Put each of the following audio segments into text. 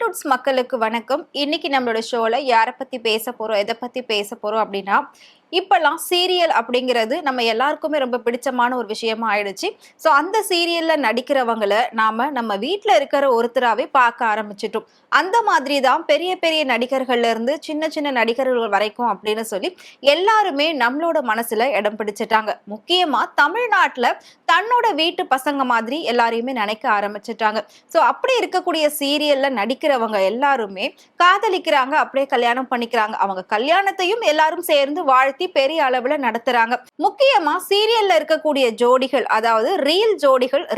Great மக்களுக்கு வணக்கம். இன்னைக்கு நம்மளோட ஷோல யாரை பத்தி பேச போறோம், எதை பத்தி பேச போறோம் அப்படின்னா, இப்பெல்லாம் சீரியல் அப்படிங்கிறது நம்ம எல்லாருக்குமே ரொம்ப பிடிச்சமான ஒரு விஷயமா ஆயிடுச்சு. ஸோ அந்த சீரியல்ல நடிக்கிறவங்கள நம்ம வீட்டில் இருக்கிற ஒருத்தராகவே பார்க்க ஆரம்பிச்சிட்டோம். அந்த மாதிரி தான் பெரிய பெரிய நடிகர்கள்ல இருந்து சின்ன சின்ன நடிகர்கள் வரைக்கும் அப்படின்னு சொல்லி எல்லாருமே நம்மளோட மனசுல இடம் பிடிச்சிட்டாங்க. முக்கியமா தமிழ்நாட்டுல தன்னோட வீட்டு பசங்க மாதிரி எல்லாரையுமே நினைக்க ஆரம்பிச்சிட்டாங்க. ஸோ அப்படி இருக்கக்கூடிய சீரியல்ல நடிக்கிறவங்க எல்லாருமே காதலிக்கிறாங்க, அப்படியே கல்யாணம் பண்ணிக்கிறாங்க. அவங்க கல்யாணத்தையும் எல்லாரும் சேர்ந்து வாழ்த்தி பெரிய அளவுல நடத்துறாங்க. முக்கியமா சீரியல்ல இருக்கக்கூடிய ஜோடிகள், அதாவது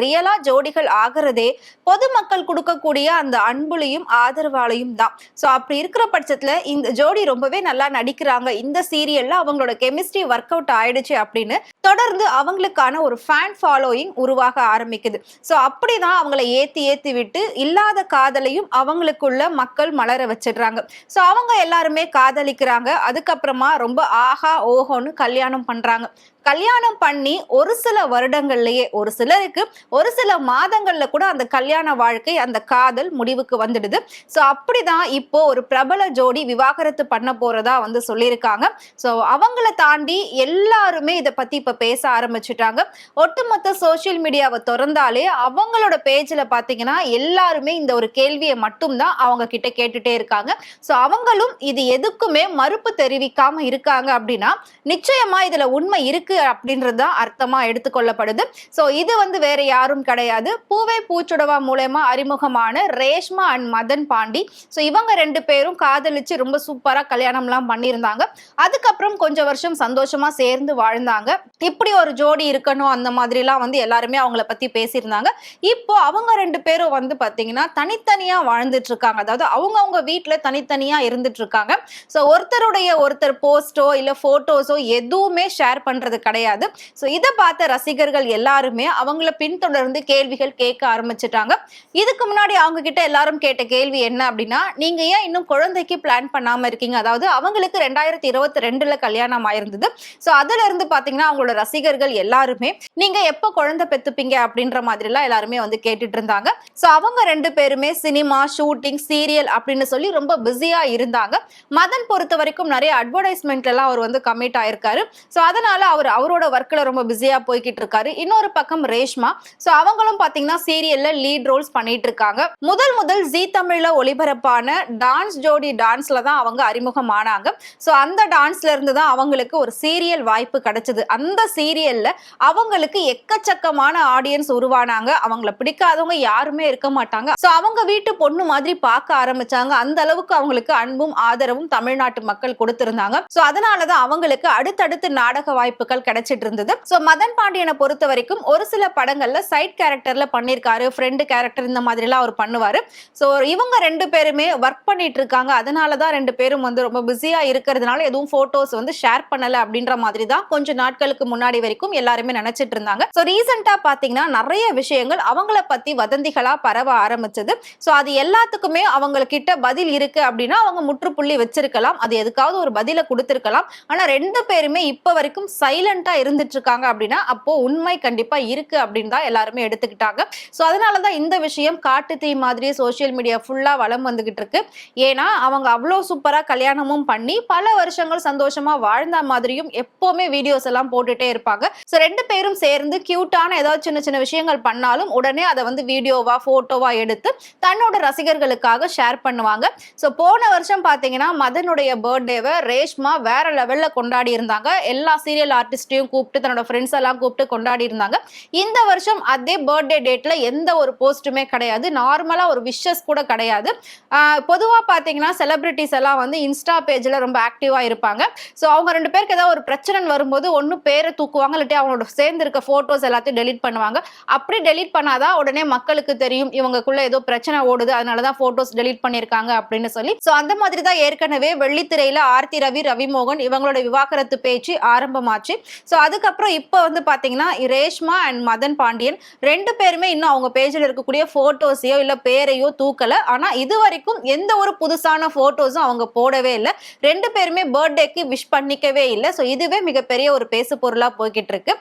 ரியலா ஜோடிகள் ஆகிறதே பொதுமக்கள் கொடுக்கக்கூடிய அந்த அன்புலையும் ஆதரவாலையும் தான். சோ அப்படி இருக்கிற பட்சத்துல இந்த ஜோடி ரொம்பவே நல்லா நடிக்கிறாங்க, இந்த சீரியல்ல அவங்களோட கெமிஸ்ட்ரி ஒர்க் அவுட் ஆயிடுச்சு அப்படின்னு தொடர்ந்து அவங்களுக்கான ஒரு ஃபேன் ஃபாலோயிங் உருவாக ஆரம்பிக்குது. சோ அப்படிதான் அவங்களை ஏத்தி ஏத்தி விட்டு இல்லாத காதலையும் அவங்களுக்குள்ள மக்கள் மலர வச்சிடுறாங்க. சோ அவங்க எல்லாருமே காதலிக்கிறாங்க. அதுக்கப்புறமா ரொம்ப ஆஹா ஓஹோன்னு கல்யாணம் பண்றாங்க. கல்யாணம் பண்ணி ஒரு சில வருடங்கள்லயே, ஒரு சிலருக்கு ஒரு சில மாதங்கள்ல கூட அந்த கல்யாண வாழ்க்கை, அந்த காதல் முடிவுக்கு வந்துடுது. சோ அப்படிதான் இப்போ ஒரு பிரபல ஜோடி விவாகரத்து பண்ண போறதா சொல்லியிருக்காங்க. சோ அவங்கள தாண்டி எல்லாருமே இதை பத்தி இப்ப பேச ஆரம்பிச்சுட்டாங்க. ஒட்டுமொத்த சோசியல் மீடியாவை திறந்தாலே அவங்களோட பேஜ்ல பாத்தீங்கன்னா எல்லாருமே இந்த ஒரு கேள்வியை மட்டும்தான் அவங்க கிட்ட கேட்டுட்டே இருக்காங்க. சோ அவங்களும் இது எதுக்குமே மறுப்பு தெரிவிக்காம இருக்காங்க அப்படின்னா நிச்சயமா இதுல உண்மை இருக்கு அப்படின்றதுதான் அர்த்தமா எடுத்துக்கொள்ளப்படுது. சோ இது வேற யாரும் கிடையாது, பூவே பூச்சுடவா மூலமா அறிமுகமான ரேஷ்மா அண்ட் மதன் பாண்டி. சோ இவங்க ரெண்டு பேரும் காதலிச்சு ரொம்ப சூப்பரா கல்யாணம் எல்லாம் பண்ணியிருந்தாங்க. அதுக்கப்புறம் கொஞ்சம் வருஷம் சந்தோஷமா சேர்ந்து வாழ்ந்தாங்க. இப்படி ஒரு ஜோடி இருக்கணும் அந்த மாதிரி எல்லாம் எல்லாருமே அவங்கள பத்தி பேசியிருந்தாங்க. இப்போ அவங்க ரெண்டு பேரும் பாத்தீங்கன்னா தனித்தனியா வாழ்ந்துட்டு இருக்காங்க. அதாவது அவங்க வீட்டுல தனித்தனியா இருந்துட்டு இருக்காங்க. சோ ஒருத்தர் போஸ்டோ இல்ல போட்டோஸோ எதுவுமே ஷேர் பண்றது கிடையாது. சோ இத பார்த்த ரசிகர்கள் எல்லாருமே அவங்கள பின்தொடர்ந்து கேள்விகள் கேட்க ஆரம்பிச்சிட்டாங்க. இதுக்கு முன்னாடி அவங்க கிட்ட எல்லாரும் கேட்ட கேள்வி என்ன அப்படின்னா, நீங்க ஏன் இன்னும் குழந்தைக்கு பிளான் பண்ணாம இருக்கீங்க? அதாவது அவங்களுக்கு 2022ல கல்யாணம் ஆயிருந்தது. சோ அதுல இருந்து பாத்தீங்கன்னா அவங்களோட ரசிகர்கள் எல்லாருமே நீங்க எப்ப குழந்தை பெத்துப்பீங்க அப்படின்ற மாதிரி எல்லாம் எல்லாருமே கேட்டுட்டு இருந்தாங்க. சோ அவங்க ரெண்டு பேருமே சினிமா, ஷூட்டிங், சீரியல் அப்படின்னு சொல்லி ரொம்ப பிஸியா இருந்தாங்க. மதன் பொறுத்த வரைக்கும் நிறைய அட்வர்டைஸ்மெண்ட்ல எல்லாம் அவர் கமிட் ஆயிருக்காரு. சோ அதனால அவரோட ஒர்க்ல ரொம்ப பிஸியா போய்கிட்டு இருக்காரு. இன்னொரு பக்கம் ரேஷ்மா, சோ அவங்களும் பாத்தீங்கன்னா சீரியல்ல லீட் ரோல்ஸ் பண்ணிட்டு இருக்காங்க. முதல் ஜீ தமிழ்ல ஒளிபரப்பான டான்ஸ் ஜோடி டான்ஸ்ல தான் அவங்க அறிமுகமானாங்க. சோ அந்த டான்ஸ்ல இருந்து தான் அவங்களுக்கு ஒரு சீரியல் வாய்ப்பு கிடைச்சது. அந்த சீரியல்ல அவங்களுக்கு எக்கச்சக்கமான ஆடியன்ஸ் உருவானாங்க. அவங்கள பிடிக்காதவங்க யாருமே இருக்க மாட்டாங்க. சோ அவங்க வீட்டு பொண்ணு மாதிரி பார்க்க ஆரம்பிச்சாங்க. அந்த அளவுக்கு அவங்களுக்கு அன்பும் ஆதரவும் தமிழ்நாட்டு மக்கள் கொடுத்திருந்தாங்க. சோ அதனாலதான் அவங்களுக்கு அடுத்தடுத்து நாடக வாய்ப்புகள் கிடைச்சிட்டு இருந்தது. சோ மதன் பாண்டியனை பொறுத்த வரைக்கும் ஒரு சில படங்கள்ல சைட் கேரக்டர்ல பண்ணிருக்காரு, ஃப்ரெண்ட் கேரக்டர் இந்த மாதிரி எல்லாம் அவர் பண்ணுவாரு. சோ இவங்க ரெண்டு பேருமே ஒர்க் பண்ணிட்டு இருக்காங்க. அதனாலதான் ரெண்டு பேரும் ரொம்ப பிஸியா இருக்கிறதுனால எதுவும் போட்டோஸ் ஷேர் பண்ணல அப்படின்ற மாதிரி தான் கொஞ்ச நாட்களுக்கு முன்னாடி வரைக்கும் எல்லாருமே நினைச்சிட்டு இருந்தாங்க. சோ ரீசெண்டா பாத்தீங்கன்னா நிறைய விஷயங்கள் அவங்கள பத்தி வதந்திகளா பரவ ஆரம்பிச்சது. சோ அது எல்லாத்துக்குமே அவங்க கிட்ட பதில் இருக்கு அப்படின்னா அவங்க முற்றுப்புள்ளி வச்சிருக்கலாம், அது எதுக்காவது ஒரு பதில கொடுத்திருக்கலாம். ஆனா ரெண்டு பேருமே இப்ப வரைக்கும் சைலண்டா இருந்துட்டு இருக்காங்க அப்படின்னா அப்போ உண்மை கண்டிப்பா இருக்கு அப்படின்னு தான் எல்லாருமே எடுத்துக்கிட்டாங்க. சோ அதனாலதான் இந்த விஷயம் காட்டு தீ மாதிரி சோசியல் மீடியா ஃபுல்லா வலம் வந்துகிட்டு இருக்கு. ஏன்னா அவங்க அவ்வளவு சூப்பரா கல்யாணமும் பண்ணி பல வருஷங்கள் சந்தோஷமா வாழ்ந்த மாதிரியும் எப்பவுமே வீடியோஸ் எல்லாம் போட்டுட்டே இருப்பாங்க. சோ ரெண்டு பேரும் சேர்ந்து கியூட்டான ஏதாவது சின்ன சின்ன விஷயங்கள் பண்ணாலும் உடனே அதை வீடியோவா போட்டோவா எடுத்து தன்னோட ரசிகர்களுக்காக ஷேர் பண்ணுவாங்க. சோ போன வருஷம் பாத்தீங்கன்னா மதனுடைய பர்த்டேவை ரேஷ்மா வேற லெவல்ல கொண்டாடி இருந்தாங்க. எல்லா சீரியல் ஆர்டிஸ்டையும் கூப்பிட்டு தன்னோட ஃப்ரெண்ட்ஸ் எல்லாம் கூப்பிட்டு கொண்டாடி இருந்தாங்க. இந்த வருஷம் அதே பர்த்டே டேட்ல எந்த ஒரு போஸ்ட்டுமே கிடையாது, நார்மலா ஒரு விஷஸ் கூட கிடையாது. பொதுவா பாத்தீங்கன்னா செலிபிரிட்டிஸ் எல்லாம் இன்ஸ்டா பேஜ்ல ரொம்ப ஆக்டிவா இருப்பாங்க. சோ அவங்க ரெண்டு பேருக்கு ஏதாவது ஒரு பிரச்சனை வரும்போது ஒன்னு பேரை தூக்குவாங்க, இல்லாட்டி அவங்களோட சேர்ந்து இருக்க போட்டோஸ் எல்லாத்தையும் டெலீட் பண்ணுவாங்க. அப்படி டெலீட் பண்ணாதான் உடனே மக்களுக்கு தெரியும் இவங்களுக்குள்ள ஏதோ பிரச்சனை ஓடுது, அதனாலதான் போட்டோஸ் டெலீட் பண்ணிருக்காங்க அப்படின்னு சொல்லி. சோ அந்த மாதிரி தான் ஏற்கனவே வெள்ளித்திரையில ஆர்த்தி ரவி, ரவிமோகன் இவங்களோட விவாகரத்து பேச்சு ஆரம்பமாச்சு. ஸோ அதுக்கப்புறம் இப்போ வந்து பாத்தீங்கன்னா ரேஷ்மா அண்ட் மதன் பாண்டியன் 2 பேருமே இன்னும் அவங்க பேஜ்ல இருக்கக்கூடிய போட்டோஸையோ இல்ல பேரையோ தூக்கல. ஆனா இது வரைக்கும் எந்த ஒரு புதுசான போட்டோஸும் அவங்க போடவே இல்லை. 2 பேருமே பர்த்டேக்கு விஷ் பண்ணிக்கவே இல்லை. ஸோ இதுவே மிகப்பெரிய ஒரு பேசு பொருளா போய்கிட்டு இருக்கு.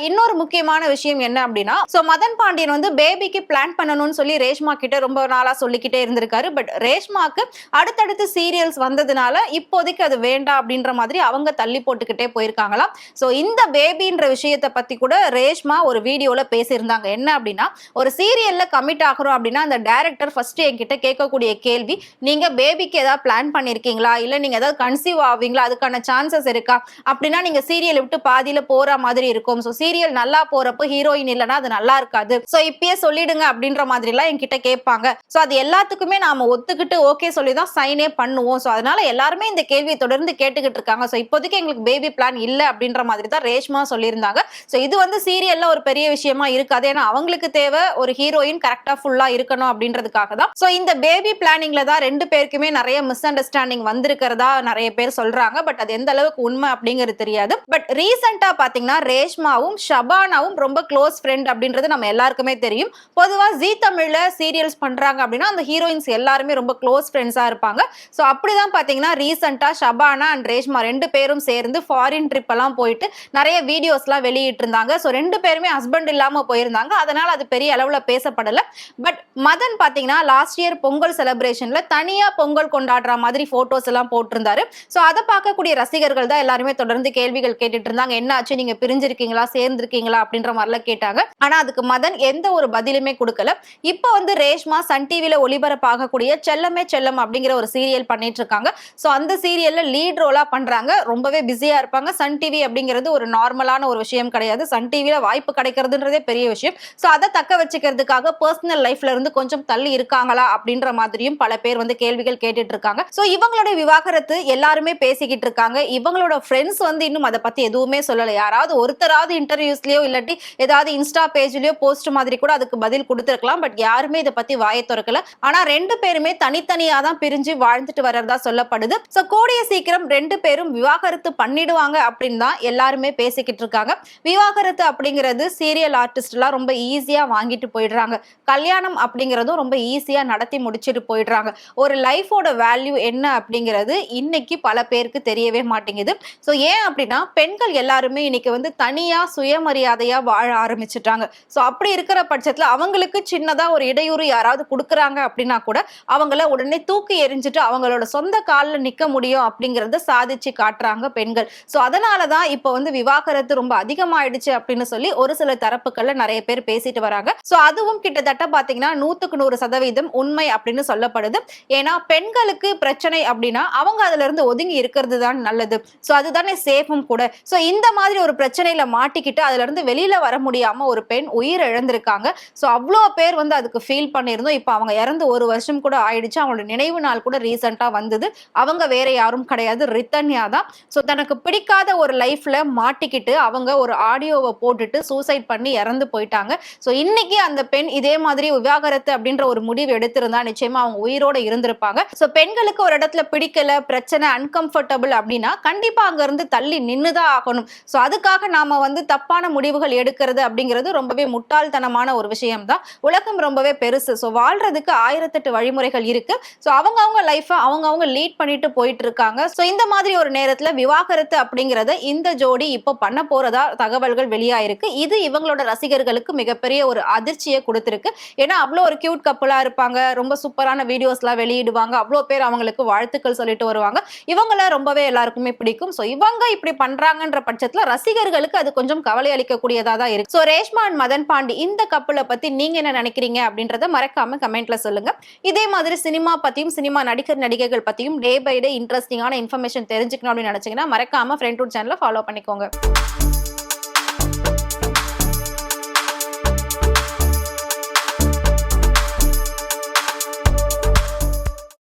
இன்னொரு முக்கியமான விஷயம் என்ன அப்படின்னா, ஸோ மதன் பாண்டியன் வந்து பேபிக்கு பிளான் பண்ணணும்னு சொல்லி ரேஷ்மா கிட்ட ரொம்ப நாளா சொல்லிக்கிட்டே இருந்திருக்காரு. பட் ரேஷ்மாக்கு அடுத்தடுத்து சீரியல்ஸ் வந்ததுனால இப்போதைக்கு அது வேண்டாம் அப்படின்ற மாதிரி அவங்க தள்ளி போட்டுக்கிட்டே போயிருக்காங்களாம். ஸோ இந்த பேபின்ற விஷயத்தை பத்தி கூட ரேஷ்மா ஒரு வீடியோல பேசியிருந்தாங்க. என்ன அப்படின்னா, ஒரு சீரியல்ல கமிட் ஆகிறோம் அப்படின்னா அந்த டைரக்டர் ஃபர்ஸ்ட் என்கிட்ட கேட்கக்கூடிய கேள்வி, நீங்க பேபிக்கு ஏதாவது பிளான் பண்ணிருக்கீங்களா, இல்ல நீங்க ஏதாவது கன்சீவ் ஆவீங்களா, அதுக்கான சான்சஸ் இருக்கா, அப்படின்னா நீங்க சீரியல் விட்டு பாதியில போற மாதிரி இருக்கும். ஸோ சீரியல் நல்லா போறப்போ ஹீரோயின் இல்லைன்னா அது நல்லா இருக்காது. ஸோ இப்பயே சொல்லிடுங்க அப்படின்ற மாதிரி எல்லாம் என்கிட்ட கேட்பாங்க. ஸோ அது எல்லாத்துக்குமே நாம ஒத்துக்கிட்டு ஓகே சொல்லி தான் சைனே பண்ணுவோம். ஸோ அதனால எல்லாருமே இந்த கேள்வியை தொடர்ந்து கேட்டுக்கிட்டு இருக்காங்க. ஸோ இப்போதைக்கு எங்களுக்கு பேபி பிளான் இல்ல அப்படின்ற மாதிரி தான் ரேஷ்மா சொல்லியிருந்தாங்க. ஸோ இது வந்து சீரியல்ல ஒரு பெரிய விஷயமா இருக்காது. ஏன்னா அவங்களுக்கு தேவை ஒரு ஹீரோயின் கரெக்டா ஃபுல்லா இருக்கணும் அப்படின்றதுக்காக தான். ஸோ இந்த பேபி பிளானிங்ல தான் 2 பேருக்குமே நிறைய மிஸ் அண்டர்ஸ்டாண்டிங் வந்திருக்கிறதா நிறைய பேர் சொல்றாங்க. பட் அது எந்த அளவுக்கு உண்மை அப்படிங்கிறது தெரியாது. பட் ரீசெண்டா பாத்தீங்கன்னா ரேஷ்மாவும் ஷபானாவும் ரொம்ப க்ளோஸ் ஃப்ரெண்ட் அப்படின்றது நம்ம எல்லாருக்குமே தெரியும். பொதுவா ஜீ தமிழ்ல சீரியல்ஸ் பண்றாங்க அப்படின்னா அந்த ஹீரோயின்ஸ் எல்லாருமே ரொம்ப க்ளோஸ் ஃப்ரெண்ட்ஸா இருப்பாங்க. ஸோ அப்படிதான் பாத்தீங்கன்னா ரீசெண்டா ஷபானா அண்ட் ரேஷ்மா 2 பேரும் சேர்ந்து ஃபாரின் ட்ரிப் எல்லாம் போயிட்டு நிறைய வீடியோஸ் எல்லாம் வெளியிட்டு இருந்தாங்க. ஸோ 2 பேருமே ஹஸ்பண்ட் இல்லாம போயிருந்தாங்க. அதனால அது பெரிய அளவுல பேசப்படல. பட் மதன் பாத்தீங்கன்னா லாஸ்ட் இயர் பொங்கல் செலிப்ரேஷன்ல தனியா பொங்கல் கொண்டாடுற மாதிரி போட்டோஸ் எல்லாம் போட்டிருந்தாரு. ஸோ அதை பார்க்கக்கூடிய ரசிகர்கள் தான் எல்லாருமே தொடர்ந்து கேள்விகள் கேட்டுட்டு இருந்தாங்க. என்ன ஆச்சு, நீங்க பிரிஞ்சிருக்கீங்களா சேர்ந்திருக்கீங்களா அப்படின்ற மாதிரிலாம் கேட்டாங்க. ஆனா அதுக்கு மதன் எந்த ஒரு பதிலுமே கொடுக்கல. இப்போ வந்து ரேஷ்மா சன் டிவில ஒளிபரப்பாகக்கூடிய செல்லமே செல்லம் அப்படிங்கிற ஒரு சீரியல் பண்ணிட்டு இருக்காங்க. ஸோ அந்த சீரியல்ல லீட் ரோலா பண்றாங்க. ரொம்பவே பிஸியா இருப்பாங்க. சன் டிவி அப்படிங்கிறது ஒரு நார்மலான ஒரு விஷயம் கிடையாது. சன் டிவில வாய்ப்பு கிடைக்கிறதுன்றதே பெரிய விஷயம். ஸோ அதை தக்க வச்சுக்கிறதுக்காக பர்சனல் லைஃப்ல இருந்து கொஞ்சம் தள்ளி இருக்காங்களா அப்படின்ற மாதிரியும் பல பேர் வந்து கேள்விகள் கேட்டுட்டு இருக்காங்க. ஸோ இவங்களுடைய விவாகரத்து எல்லாருமே பேசிக்கிட்டு இருக்காங்க. இவங்களோட ஃப்ரெண்ட்ஸ் வந்து இன்னும் அதை பத்தி எதுவுமே சொல்லல. யாராவது ஒருத்தராவது இன்டர்வியூஸ்லயோ இல்லாட்டி ஏதாவது இன்ஸ்டா பேஜ்லயோ போஸ்ட் மாதிரி கூட அதுக்கு பதில் கொடுத்திருக்கலாம். பட் யாருமே இதை பத்தி வாயை திறக்கல. ஆனா 2 பேருமே தனித்தனியா தான் பிரிஞ்சு வாழ்ந்துட்டு வர்றதா சொல்லப்படுது. ஸோ கூடிய சீக்கிரம் 2 பேரும் விவாகரத்து பண்ணிடுவாங்க அப்படின்னு தான் எல்லாருமே பேசிக்கிட்டு இருக்காங்க. விவாகரத்து அப்படிங்கிறது சீரியல் ஆர்டிஸ்ட் எல்லாம் ரொம்ப ஈஸியா வாங்கிட்டு போயிடுறாங்க. கல்யாணம் அப்படிங்கிறதும் ரொம்ப ஈஸியா நடத்தி முடிச்சுட்டு போயிடுறாங்க. ஒரு லைஃபோட வேல்யூ என்ன அப்படிங்கிறது இன்னைக்கு பல பேருக்கு தெரியவே மாட்டேங்குது. ஸோ ஏன் அப்படின்னா பெண்கள் எல்லாருமே இன்னைக்கு வந்து தனியா சுயமரியாதையா வாழ ஆரம்பிச்சுட்டாங்க. ஸோ அப்படி இருக்கிற பட்சத்துல அவங்களுக்கு சின்னதா ஒரு இடையூறு யாராவது கொடுக்குறாங்க அப்படின்னா கூட அவங்கள உடனே தூக்கி எறிஞ்சிட்டு அவங்களோட சொந்த காலில் நிக்க முடியும் அப்படிங்கறத சாதிச்சு காட்டுறாங்க பெண்கள். ஸோ அதனாலதான் இப்போ வந்து விவாகரத்து ரொம்ப அதிகமாயிடுச்சு அப்படின்னு சொல்லி ஒரு சில தரப்புகள்ல நிறைய பேர் பேசிட்டு வராங்க. ஸோ அதுவும் கிட்டத்தட்ட பாத்தீங்கன்னா 100% உண்மை அப்படின்னு சொல்லப்படுது. ஏன்னா பெண்களுக்கு பிரச்சனை அப்படின்னா அவங்க அதுல இருந்து ஒதுங்கி இருக்கிறது தான் நல்லது. ஸோ அதுதானே சேஃபும் கூட. ஸோ இந்த மாதிரி ஒரு பிரச்சனையில மாட்டிக்கிட்டு அதுல இருந்து வெளியில வர முடியாம ஒரு பெண் உயிர் இழந்திருக்காங்க. ஸோ அவ்வளோ பேர் வந்து அதுக்கு ஃபீல் பண்ணியிருந்தோம். இப்போ அவங்க இறந்து 1 வருஷம் கூட ஆயிடுச்சு. அவங்களோட நினைவு நாள் கூட ரீசெண்டா வந்தது. அவங்க வேற யாரும் கிடையாது, ரித்தன்யா தான். ஸோ தனக்கு பிடிக்காத ஒரு லைஃப்ல மாட்டிக்கிட்டு அவங்க ஒரு ஆடியோவை போட்டுட்டு சூசைட் பண்ணி இறந்து போயிட்டாங்க. ஸோ இன்னைக்கு அந்த பெண் இதே மாதிரி விவாகரத்து அப்படின்ற ஒரு முடிவு எடுத்திருந்தா நிச்சயமா அவங்க உயிரோட இருந்திருப்பாங்க. ஸோ பெண்களுக்கு ஒரு இடத்துல பிடிக்கல, பிரச்சனை, அன்கம்ஃபர்டபுள் அப்படின்னா கண்டிப்பா அங்க இருந்து தள்ளி நின்னுதான் ஆகணும். ஸோ அதுக்காக நாம வந்து தப்பான முடிவுகள் எடுக்கிறது அப்படிங்கிறது ரொம்பவே முட்டாள்தனமான ஒரு விஷயம் தான். உலகம் ரொம்பவே பெருசு. ஸோ வாழ்றதுக்கு 1008 வழிமுறைகள் இருக்கு. ஸோ அவங்க லைஃபை அவங்க லீட் பண்ணிட்டு போயிட்டு இருக்காங்க. ஸோ இந்த மாதிரி ஒரு நேரத்துல விவாகரத்து அப்படிங்கறத இந்த ஜோடி இப்போ பண்ண போறதா தகவல்கள் வெளியாயிருக்கு. இது இவங்களோட ரசிகர்களுக்கு மிகப்பெரிய ஒரு அதிர்ச்சியை கொடுத்திருக்கு. ஏன்னா அவ்வளோ ஒரு கியூட் கப்பலா இருப்பாங்க, ரொம்ப சூப்பரான வீடியோஸ் எல்லாம் வெளியிடுவாங்க, அவ்வளோ பேர் அவங்களுக்கு வாழ்த்துக்கள் சொல்லிட்டு வருவாங்க. இவங்கள ரொம்பவே எல்லாருக்குமே பிடிக்கும். ஸோ இவங்க இப்படி பண்றாங்கன்ற பட்சத்துல ரசிகர்களுக்கு அது கொஞ்சம் கவலை அளிக்கக்கூடியதா தான் இருக்கு. ஸோ ரேஷ்மா அண்ட் மதன் பாண்டி இந்த கப்பலை பத்தி நீங்க என்ன நினைக்கிறீங்க அப்படின்றத மறக்காம கமெண்ட்ல சொல்லுங்க. இதே மாதிரி சினிமா பத்தியும் சினிமா நடிகர் நடிகைகள் பத்தியும் டே பை டே இன்ட்ரெஸ்டிங்கான இன்ஃபர்மேஷன் தெரிஞ்சுக்கணும் அப்படின்னு நினைச்சீங்கன்னா மறக்காம ஃப்ரெண்ட் சேனலை ஃபாலோ பண்ணிக்கோங்க.